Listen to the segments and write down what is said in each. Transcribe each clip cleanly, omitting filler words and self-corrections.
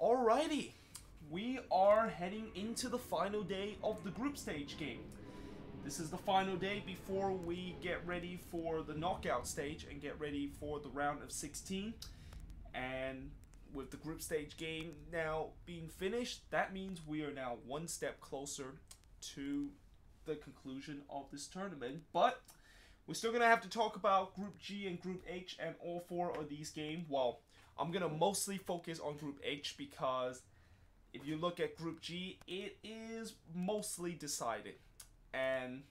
Alrighty, we are heading into the final day of the group stage game. This is the final day before we get ready for the knockout stage and get ready for the round of 16. And with the group stage game now being finished, that means we are now one step closer to the conclusion of this tournament. But we're still going to have to talk about Group G and Group H and all four of these games. Well, I'm going to mostly focus on Group H because if you look at Group G, it is mostly decided. And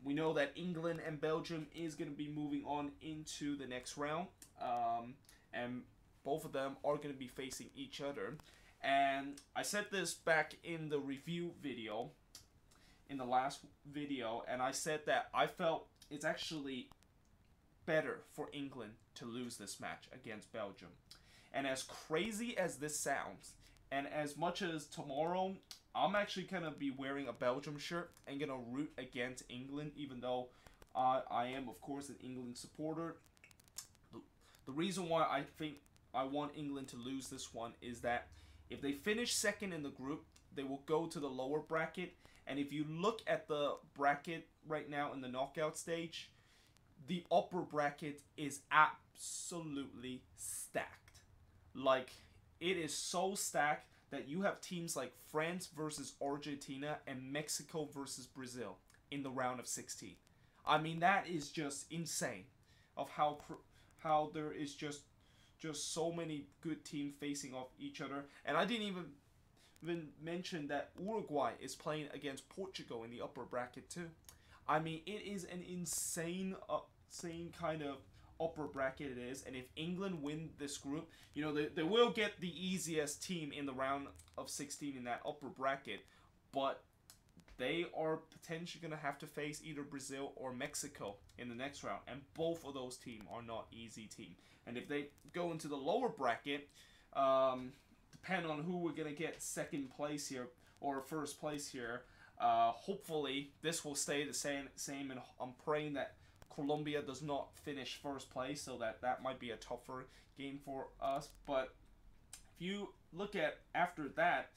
we know that England and Belgium is going to be moving on into the next round. And both of them are going to be facing each other. And I said this back in the review video, in the last video, and I said that I felt it's actually better for England to lose this match against Belgium. And as crazy as this sounds, and as much as tomorrow I'm actually gonna be wearing a Belgium shirt and gonna root against England, even though I am of course an England supporter. The reason why I think I want England to lose this one is that if they finish second in the group, they will go to the lower bracket. And if you look at the bracket right now in the knockout stage, the upper bracket is absolutely stacked. Like, it is so stacked that you have teams like France versus Argentina and Mexico versus Brazil in the round of 16. I mean, that is just insane of how there is just so many good teams facing off each other. And I didn't even mention that Uruguay is playing against Portugal in the upper bracket too. I mean, it is an insane kind of upper bracket it is. And if England win this group, you know, they will get the easiest team in the round of 16 in that upper bracket. But they are potentially going to have to face either Brazil or Mexico in the next round. And both of those teams are not easy teams. And if they go into the lower bracket, depending on who we're going to get second place here or first place here, hopefully this will stay the same. And I'm praying that Colombia does not finish first place, so that might be a tougher game for us. But if you look at after that,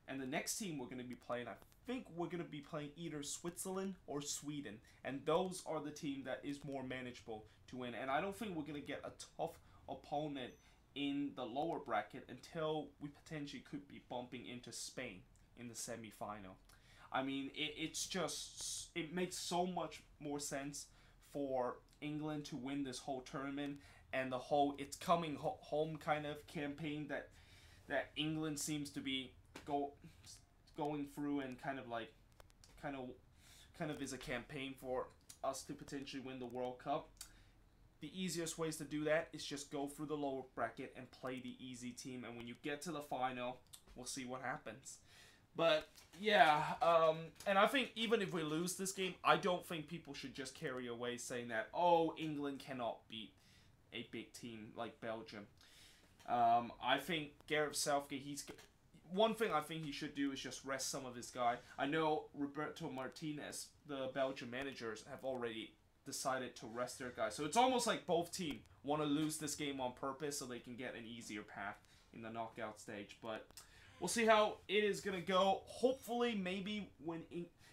and the next team we're going to be playing, I think we're going to be playing either Switzerland or Sweden. And those are the team that is more manageable to win. And I don't think we're going to get a tough opponent in the lower bracket until we potentially could be bumping into Spain in the semifinal. I mean, it makes so much more sense for England to win this whole tournament, and the whole "it's coming home" kind of campaign that England seems to be going through, and kind of is a campaign for us to potentially win the World Cup. The easiest ways to do that is just go through the lower bracket and play the easy team, and when you get to the final, we'll see what happens. But yeah, and I think even if we lose this game, I don't think people should just carry away saying that, oh, England cannot beat a big team like Belgium. I think Gareth Southgate, one thing I think he should do is just rest some of his guy. I know Roberto Martinez, the Belgian managers, have already decided to rest their guys. So it's almost like both teams want to lose this game on purpose so they can get an easier path in the knockout stage. But we'll see how it is going to go. Hopefully, maybe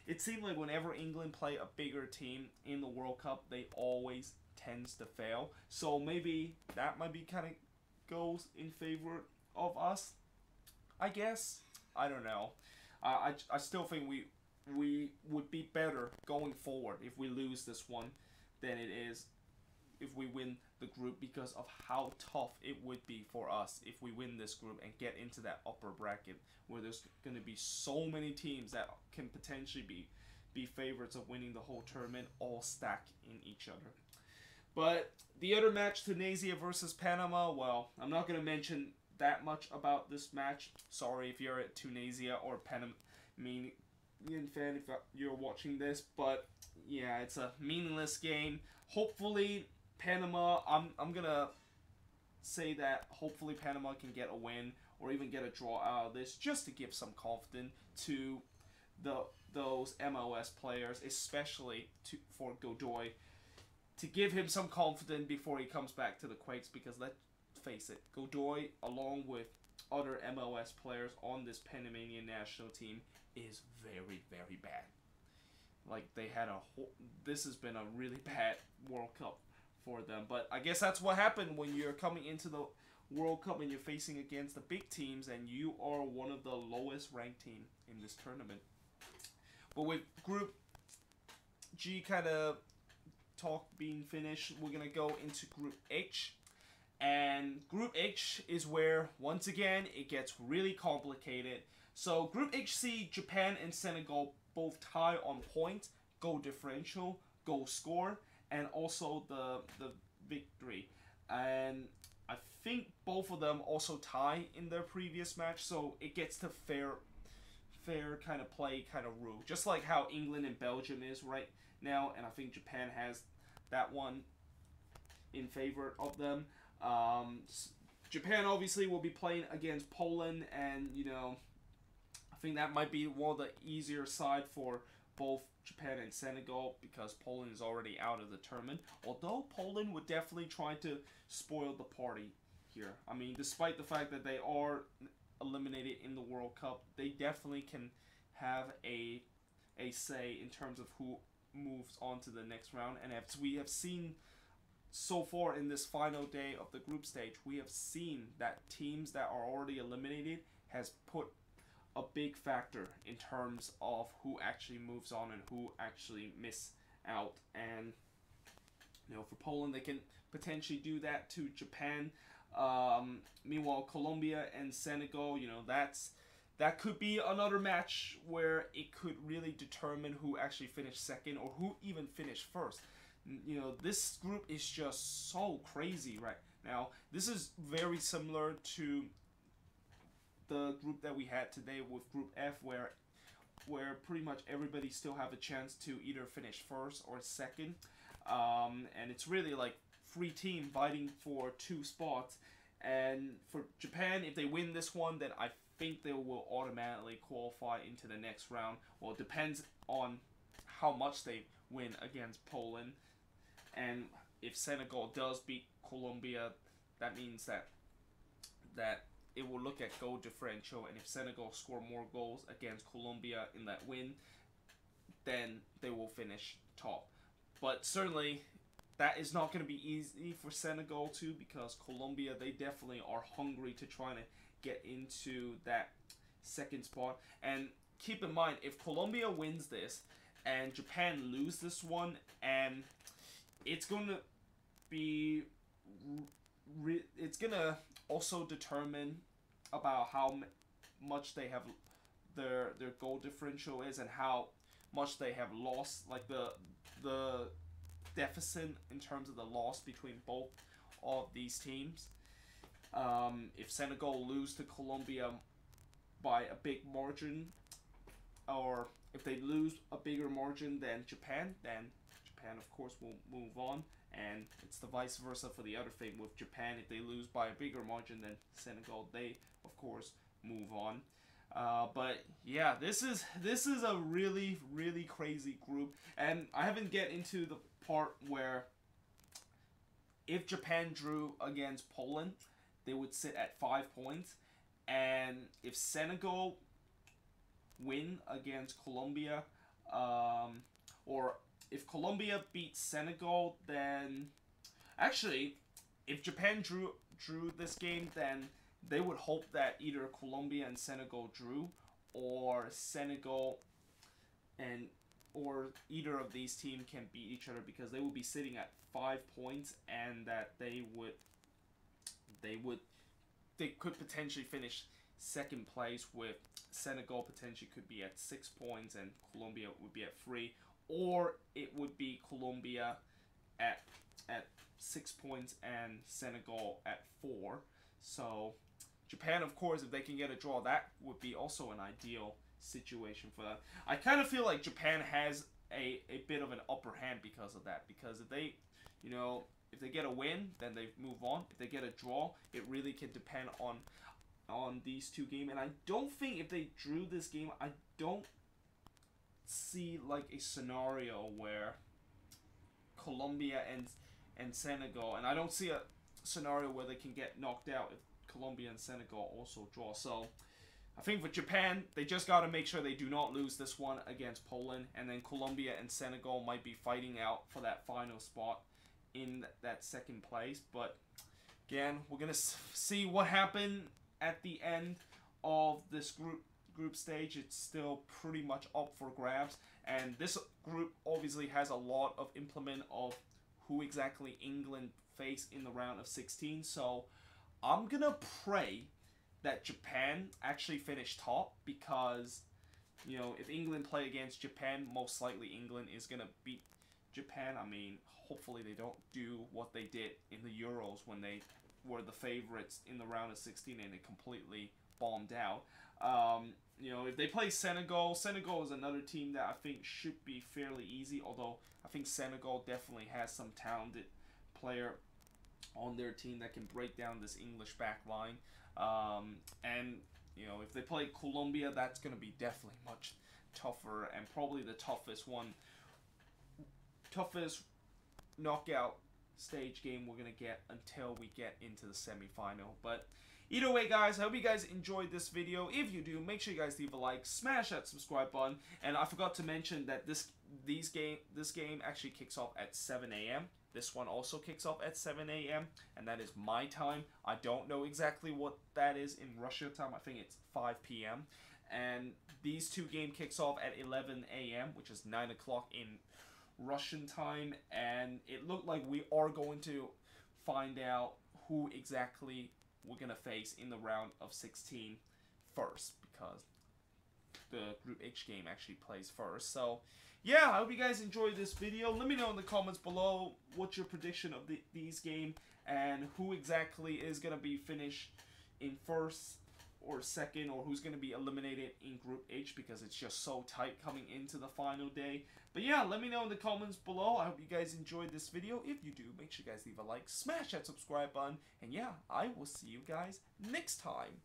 it seemed like whenever England play a bigger team in the World Cup, they always tends to fail. So maybe that might be kind of goes in favor of us, I guess. I don't know. I still think we would be better going forward if we lose this one than it is if we win the group, because of how tough it would be for us if we win this group and get into that upper bracket where there's going to be so many teams that can potentially be favorites of winning the whole tournament, all stacked in each other. But the other match, Tunisia versus Panama, well, I'm not going to mention that much about this match. Sorry if you're a Tunisia or Panamanian fan if you're watching this, but yeah, it's a meaningless game. Hopefully Panama, I'm gonna say that hopefully Panama can get a win or even get a draw out of this, just to give some confidence to those MLS players, especially for Godoy, to give him some confidence before he comes back to the Quakes, because let's face it, Godoy, along with other MLS players on this Panamanian national team is very, very bad. Like, they had a whole... This has been a really bad World Cup for them. But I guess that's what happened when you're coming into the World Cup and you're facing against the big teams and you are one of the lowest ranked team in this tournament. But with Group G kind of talk being finished, we're going to go into Group H. And Group H is where, once again, it gets really complicated. So Group HC, Japan and Senegal both tie on points, goal differential, goal score, and also the victory. And I think both of them also tie in their previous match, so it gets to fair kind of play kind of rule. Just like how England and Belgium is right now, and I think Japan has that one in favor of them. Japan obviously will be playing against Poland, and you know, I think that might be one of the easier side for both Japan and Senegal because Poland is already out of the tournament. Although Poland would definitely try to spoil the party here. I mean, despite the fact that they are eliminated in the World Cup, they definitely can have a say in terms of who moves on to the next round. And as we have seen so far in this final day of the group stage, we have seen that teams that are already eliminated has put a big factor in terms of who actually moves on and who actually miss out. And you know, for Poland, they can potentially do that to Japan. Meanwhile, Colombia and Senegal, you know, that could be another match where it could really determine who actually finished second or who even finished first. You know, this group is just so crazy right now. This is very similar to the group that we had today with Group F, where pretty much everybody still have a chance to either finish first or second. And it's really like 3 teams fighting for 2 spots. And for Japan, if they win this one, then I think they will automatically qualify into the next round. Well, it depends on how much they win against Poland. And if Senegal does beat Colombia, that means that it will look at goal differential, and if Senegal score more goals against Colombia in that win, then they will finish top. But certainly, that is not going to be easy for Senegal too, because Colombia, they definitely are hungry to try to get into that second spot. And keep in mind, if Colombia wins this and Japan lose this one, and it's going to be it's going to also determine about how much they have their goal differential is and how much they have lost, like the deficit in terms of the loss between both of these teams. If Senegal lose to Colombia by a big margin, or if they lose a bigger margin than Japan, then Japan of course will move on. And it's the vice versa for the other thing with Japan. If they lose by a bigger margin than Senegal, they of course move on. But yeah, this is a really, really crazy group, and I haven't get into the part where if Japan drew against Poland, they would sit at 5 points, and if Senegal win against Colombia, or if Colombia beats Senegal, then actually, if Japan drew this game, then they would hope that either Colombia and Senegal drew, or Senegal or either of these teams can beat each other, because they would be sitting at 5 points, and that they could potentially finish second place, with Senegal potentially could be at 6 points and Colombia would be at 3, or it would be Colombia at 6 points and Senegal at 4. So Japan, of course, if they can get a draw, that would be also an ideal situation for them. I kind of feel like Japan has a bit of an upper hand because of that. Because if they, you know, if they get a win, then they move on. If they get a draw, it really can depend on these 2 games. And I don't think if they drew this game, I don't see like a scenario where Colombia and Senegal, and I don't see a scenario where they can get knocked out Colombia and Senegal also draw. So I think for Japan, they just got to make sure they do not lose this one against Poland. And then Colombia and Senegal might be fighting out for that final spot in that second place. But again, we're going to see what happened at the end of this group stage. It's still pretty much up for grabs. And this group obviously has a lot of implement of who exactly England face in the round of 16. So I'm going to pray that Japan actually finish top, because, you know, if England play against Japan, most likely England is going to beat Japan. I mean, hopefully they don't do what they did in the Euros when they were the favorites in the round of 16 and it completely bombed out. You know, if they play Senegal, Senegal is another team that I think should be fairly easy, although I think Senegal definitely has some talented player on their team that can break down this English back line. And, you know, if they play Colombia, that's going to be definitely much tougher, and probably the toughest knockout stage game we're going to get until we get into the semi-final. But either way, guys, I hope you guys enjoyed this video. If you do, make sure you guys leave a like, smash that subscribe button, and I forgot to mention that this game actually kicks off at 7 a.m. This one also kicks off at 7 a.m. and that is my time. I don't know exactly what that is in Russia time. I think it's 5 p.m. And these two game kicks off at 11 a.m., which is 9 o'clock in Russian time. And it looked like we are going to find out who exactly we're going to face in the round of 16 first, because the Group H game actually plays first. So yeah, I hope you guys enjoyed this video. Let me know in the comments below what's your prediction of these game, and who exactly is going to be finished in first or second, or who's going to be eliminated in Group H, because it's just so tight coming into the final day. But yeah, let me know in the comments below. I hope you guys enjoyed this video. If you do, make sure you guys leave a like, smash that subscribe button, and yeah, I will see you guys next time.